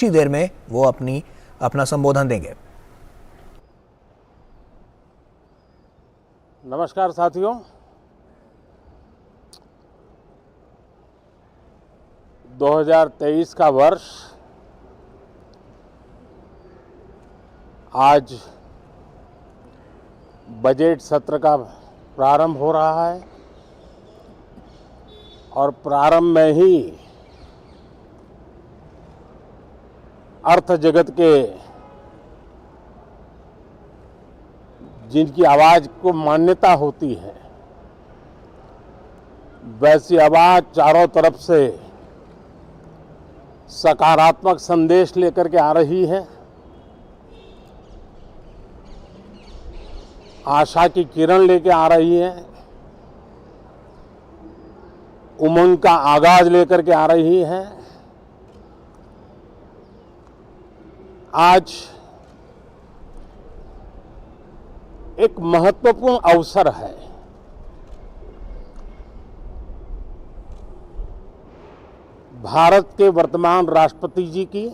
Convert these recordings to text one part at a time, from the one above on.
कुछ ही देर में वो अपना संबोधन देंगे। नमस्कार साथियों, दो 2023 का वर्ष आज बजट सत्र का प्रारंभ हो रहा है और प्रारंभ में ही अर्थ जगत के जिनकी आवाज को मान्यता होती है, वैसी आवाज चारों तरफ से सकारात्मक संदेश लेकर के आ रही है। आशा की किरण लेकर आ रही है, उमंग का आगाज लेकर के आ रही है। आज एक महत्वपूर्ण अवसर है। भारत के वर्तमान राष्ट्रपति जी की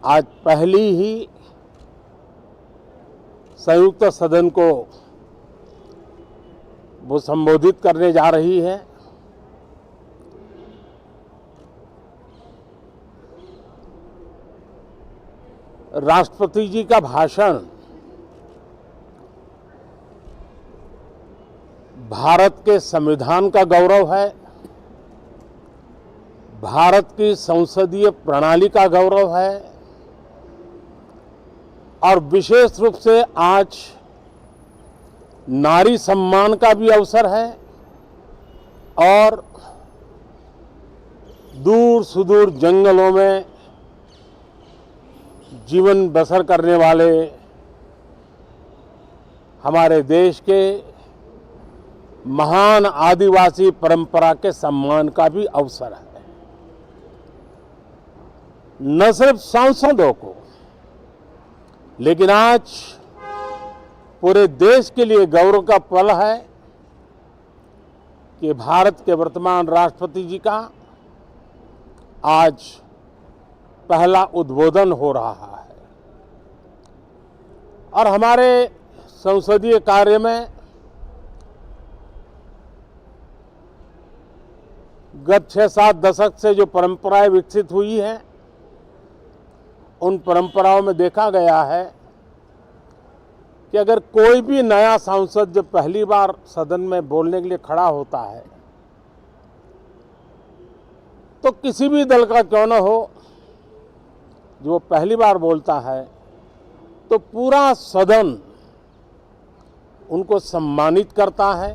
आज पहली ही संयुक्त सदन को वो संबोधित करने जा रही है। राष्ट्रपति जी का भाषण भारत के संविधान का गौरव है, भारत की संसदीय प्रणाली का गौरव है और विशेष रूप से आज नारी सम्मान का भी अवसर है और दूर सुदूर जंगलों में जीवन बसर करने वाले हमारे देश के महान आदिवासी परंपरा के सम्मान का भी अवसर है। न सिर्फ सांसदों को, लेकिन आज पूरे देश के लिए गौरव का पल है कि भारत के वर्तमान राष्ट्रपति जी का आज पहला उद्बोधन हो रहा है और हमारे संसदीय कार्य में गत 6-7 दशक से जो परंपराएं विकसित हुई हैं, उन परंपराओं में देखा गया है कि अगर कोई भी नया सांसद जब पहली बार सदन में बोलने के लिए खड़ा होता है, तो किसी भी दल का क्यों न हो, जो पहली बार बोलता है तो पूरा सदन उनको सम्मानित करता है,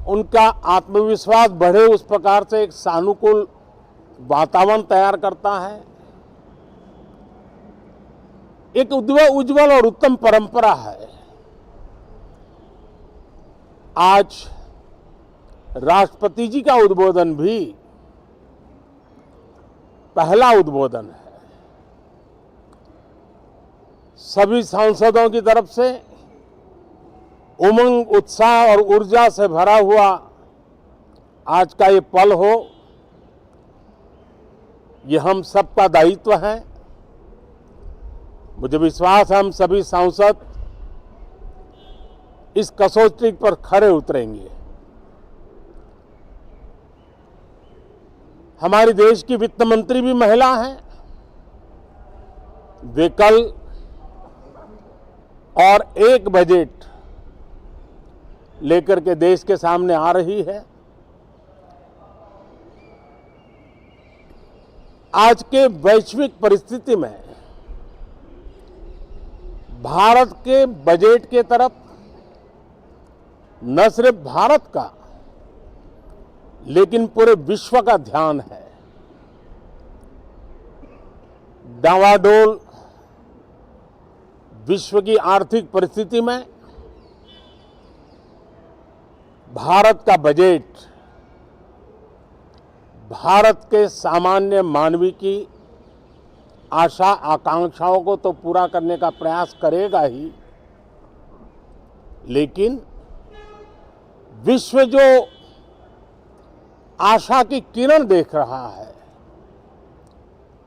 उनका आत्मविश्वास बढ़े उस प्रकार से एक सानुकूल वातावरण तैयार करता है। एक उज्जवल और उत्तम परंपरा है। आज राष्ट्रपति जी का उद्बोधन भी पहला उद्बोधन है। सभी सांसदों की तरफ से उमंग, उत्साह और ऊर्जा से भरा हुआ आज का ये पल हो, ये हम सबका दायित्व है। मुझे विश्वास है हम सभी सांसद इस कसौटी पर खरे उतरेंगे। हमारे देश की वित्त मंत्री भी महिला हैं। वे कल और एक बजट लेकर के देश के सामने आ रही है। आज के वैश्विक परिस्थिति में भारत के बजट के तरफ न सिर्फ भारत का, लेकिन पूरे विश्व का ध्यान है। डावाडोल विश्व की आर्थिक परिस्थिति में भारत का बजट भारत के सामान्य मानवी की आशा आकांक्षाओं को तो पूरा करने का प्रयास करेगा ही, लेकिन विश्व जो आशा की किरण देख रहा है,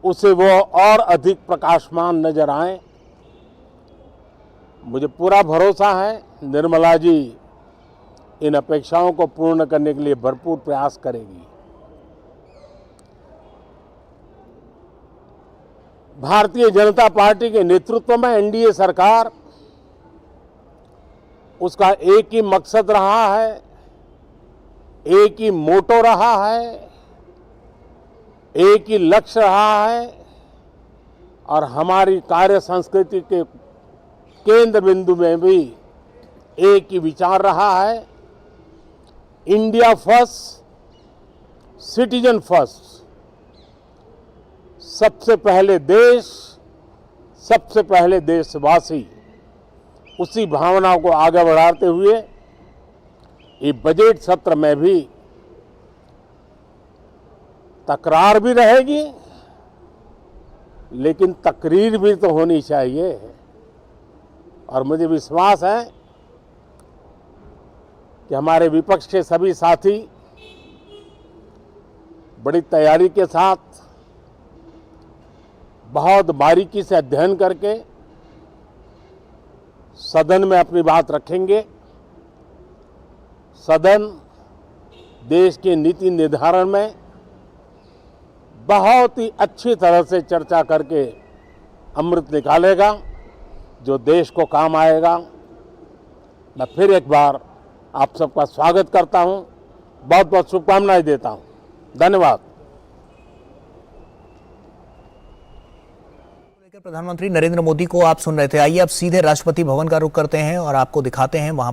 उसे वो और अधिक प्रकाशमान नजर आए। मुझे पूरा भरोसा है निर्मला जी इन अपेक्षाओं को पूर्ण करने के लिए भरपूर प्रयास करेगी। भारतीय जनता पार्टी के नेतृत्व में एनडीए सरकार, उसका एक ही मकसद रहा है, एक ही मोटो रहा है, एक ही लक्ष्य रहा है और हमारी कार्य संस्कृति के केंद्र बिंदु में भी एक ही विचार रहा है, इंडिया फर्स्ट, सिटीजन फर्स्ट। सबसे पहले देश, सबसे पहले देशवासी, उसी भावना को आगे बढ़ाते हुए ये बजट सत्र में भी तकरार भी रहेगी, लेकिन तकरीर भी तो होनी चाहिए। और मुझे विश्वास है कि हमारे विपक्ष के सभी साथी बड़ी तैयारी के साथ, बहुत बारीकी से अध्ययन करके सदन में अपनी बात रखेंगे। सदन देश के नीति निर्धारण में बहुत ही अच्छी तरह से चर्चा करके अमृत निकालेगा, जो देश को काम आएगा। मैं फिर एक बार आप सबका स्वागत करता हूं, बहुत बहुत शुभकामनाएं देता हूं। धन्यवाद। प्रधानमंत्री नरेंद्र मोदी को आप सुन रहे थे। आइए अब सीधे राष्ट्रपति भवन का रुख करते हैं और आपको दिखाते हैं वहां पर